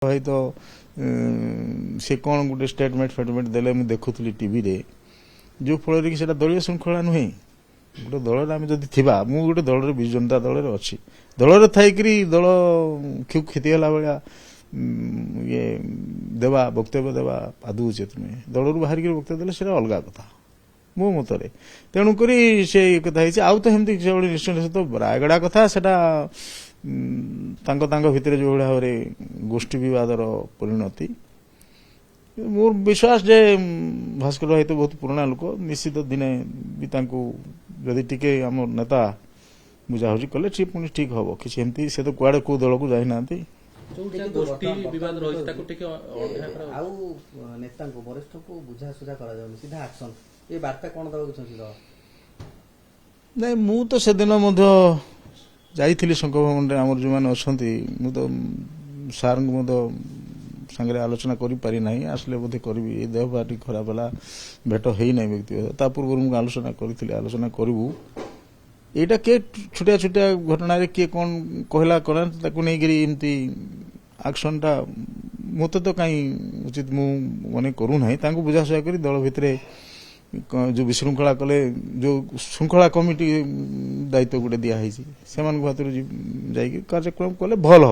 भाई तो से कौन गोटे स्टेटमेंट देले मुझे देखुली टीवी रे जो फल कि दलीय श्रृंखला नुहे गोटे दल आम जदि थी मुझे गोटे दल विजु जनता दल अच्छी दल थी दल खूब क्षति है भाया ये देवा वक्तव्य देवा आदि उचित नुहे दल बाहर वक्तव्य देले से अलग कथा मो मतरे तेणुक से कथा आउ तो एमती निश्चय तो रायगड़ा कथा से भितर जो भाव गोष्ठी विवादर परिणति मोर विश्वास जे भास्कर भाई तो बहुत पुराना लोक निश्चित दिने भी जदि टिके आम नेता बुझाबुझी कले पुणी ठीक हम कि से तो कुआड़े कौ दल को जाना नहीं मु तो से दिन जाइली शंकर भवन आम जो मैंने अच्छा तो सार सांगे आलोचना करें आसले बोधे करी देह पा खराब है भेट हो ना व्यक्तिगत पूर्व मुझे आलोचना करी आलोचना करूँ यहाँ किए छोटिया छोटिया घटना किए कौन कहला करमती एक्शनटा मत तो कहीं उचित मुझे करूना बुझाशुझा कर दल भितर जो विशृंखला कले जो श्रृंखला कमिटी दायित्व गोटे दिखाई से कार्यक्रम कले भल